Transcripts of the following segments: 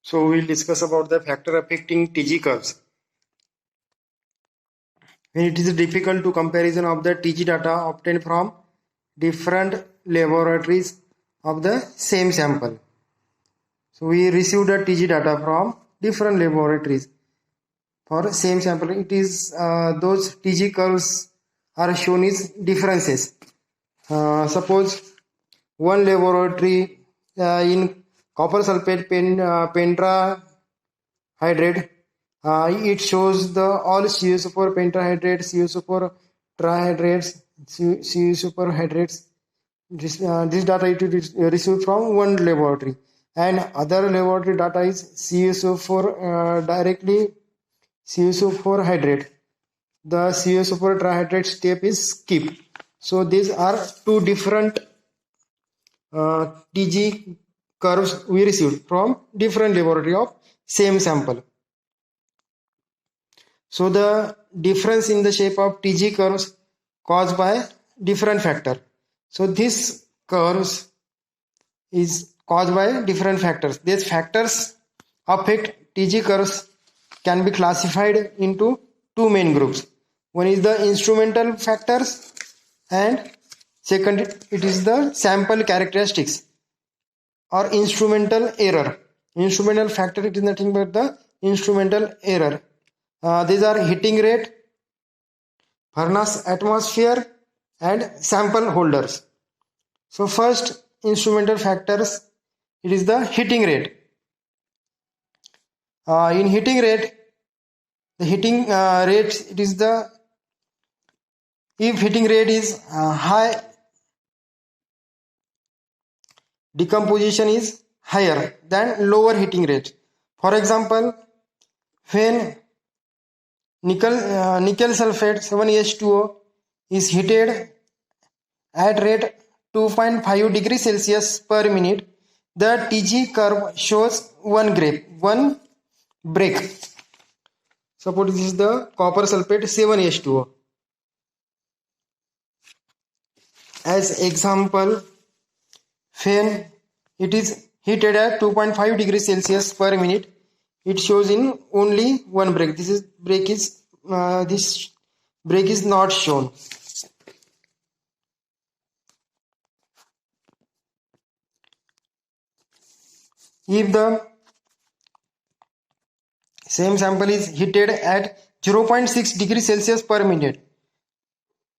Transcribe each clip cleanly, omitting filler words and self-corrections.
So we'll discuss about the factor affecting TG curves. When it is difficult to comparison of the TG data obtained from different laboratories of the same sample. So we received the TG data from different laboratories for same sample. It is those TG curves are shown as differences. Suppose one laboratory in copper sulfate pentrahydrate, it shows the all CuSO4 pentahydrates, CuSO4 trihydrates, CuSO4 hydrates. This data it is received from one laboratory, and other laboratory data is CuSO4 directly CuSO4 hydrate. The CuSO4 trihydrate step is skipped. So these are two different TG curves we received from different laboratory of same sample. So the difference in the shape of TG curves caused by different factor. So this curves is caused by different factors. These factors affect TG curves can be classified into two main groups. One is the instrumental factors and second it is the sample characteristics or instrumental error. Instrumental factor, it is nothing but the instrumental error. These are heating rate, furnace atmosphere and sample holders. So first instrumental factors, it is the heating rate. In heating rate, the heating rate, it is the, if heating rate is high, decomposition is higher than lower heating rate. For example, when nickel sulfate 7H2O is heated at rate 2.5 degrees Celsius per minute, the TG curve shows one break. Suppose this is the copper sulfate 7H2O. As example, when it is heated at 2.5 degrees Celsius per minute, it shows in only one break. This break is not shown. If the same sample is heated at 0.6 degrees Celsius per minute,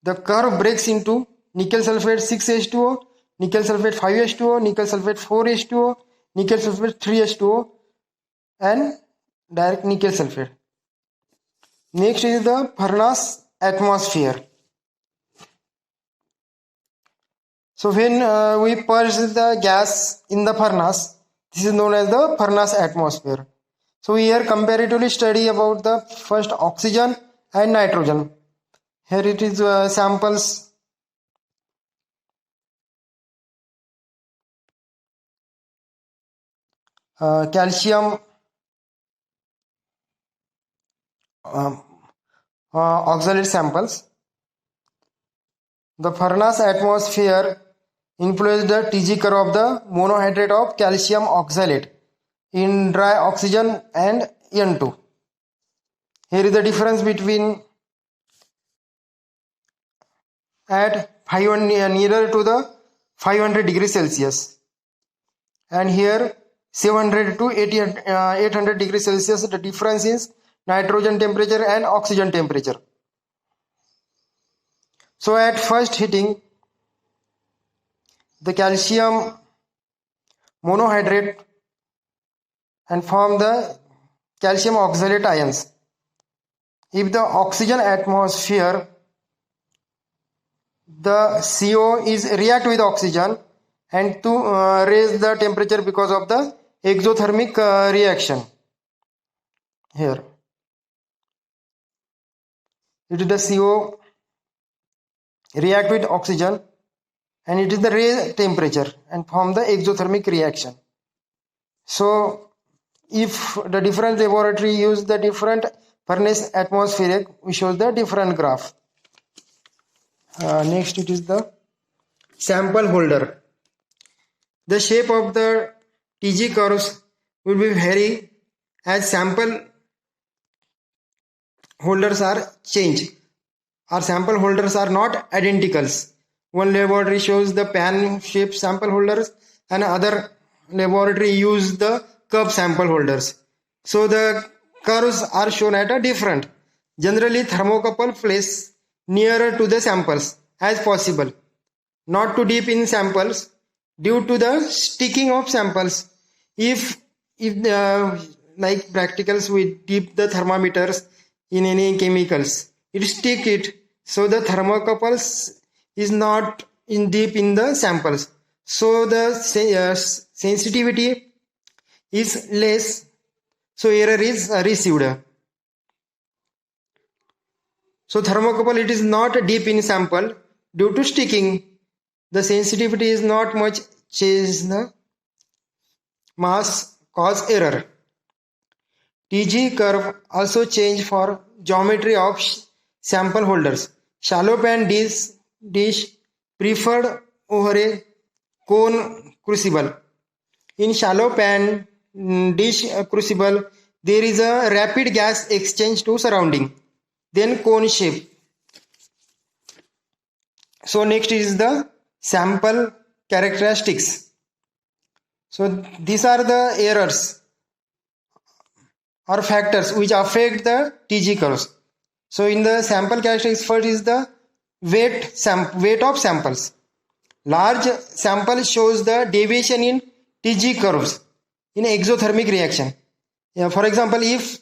the curve breaks into nickel sulfate 6H2O, nickel sulfate 5H2O, nickel sulfate 4H2O, nickel sulfate 3H2O and direct nickel sulfate. Next is the furnace atmosphere. So when we purge the gas in the furnace, this is known as the furnace atmosphere. So we here comparatively study about the first oxygen and nitrogen. Here it is samples. Calcium oxalate samples. The furnace atmosphere influenced the TG curve of the monohydrate of calcium oxalate in dry oxygen and N2. Here is the difference between at 500 nearer to the 500 degrees Celsius and here 700 to 800 degrees Celsius. The difference is nitrogen temperature and oxygen temperature. So at first heating, the calcium monohydrate and form the calcium oxalate ions. If the oxygen atmosphere, the CO is react with oxygen and to raise the temperature because of the exothermic reaction. Here it is the CO react with oxygen and it is the raise temperature and form the exothermic reaction. So if the different laboratory use the different furnace atmospheric, we show the different graph. Next it is the sample holder. The shape of the TG curves will be vary as sample holders are changed. Our sample holders are not identicals. One laboratory shows the pan-shaped sample holders and other laboratory use the cup sample holders. So the curves are shown at a different. Generally, thermocouple place nearer to the samples as possible, not too deep in samples due to the sticking of samples. If like practicals, we dip the thermometers in any chemicals, it stick it, so the thermocouples is not in deep in the samples, so the sensitivity is less, so error is received. So thermocouple, it is not deep in sample due to sticking. The sensitivity is not much, change the mass cause error. TG curve also change for geometry of sample holders. Shallow pan dish preferred over a cone crucible. In shallow pan dish crucible, there is a rapid gas exchange to surrounding, then cone shape. So next is the sample characteristics. So these are the errors or factors which affect the TG curves. So in the sample characteristics, first is the weight of samples. Large sample shows the deviation in TG curves in exothermic reaction. For example, if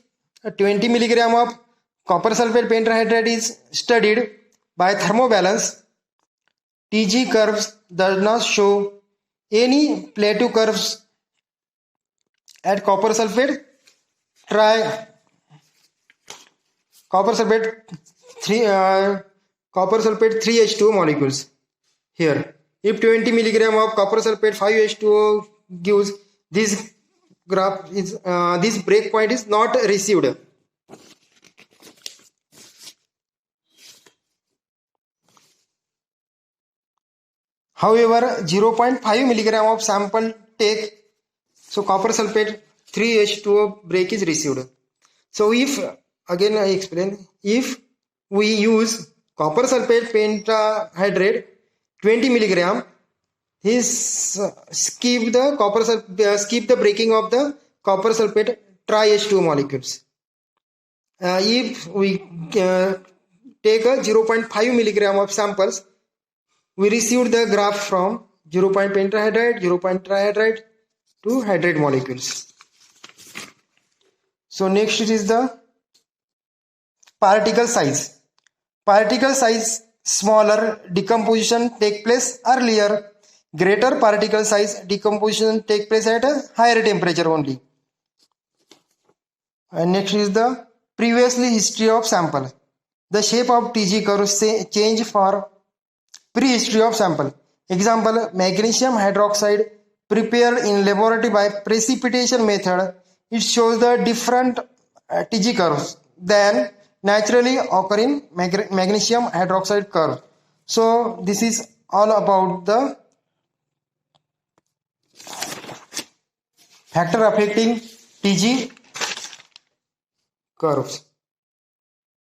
20 milligram of copper sulfate pentrahydride is studied by thermobalance, TG curves does not show any plateau curves at copper sulfate. Try copper sulfate 3H2O molecules here. If 20 milligram of copper sulfate 5H2O gives, this graph is this breakpoint is not received. However, 0.5 milligram of sample take, so copper sulfate 3H2O break is received. So if, again I explain, if we use copper sulfate pentahydrate 20 milligram, skip the breaking of the copper sulfate tri-H2O molecules. If we take a 0.5 milligram of samples, we received the graph from 0. Pentahydrate, 0. Trihydride to hydrate molecules. So next it is the particle size. Particle size smaller, decomposition take place earlier. Greater particle size, decomposition take place at a higher temperature only. And next is the previously history of sample. The shape of TG curves change for prehistory of sample. Example, magnesium hydroxide prepared in laboratory by precipitation method. It shows the different TG curves than naturally occurring magnesium hydroxide curve. So this is all about the factor affecting TG curves.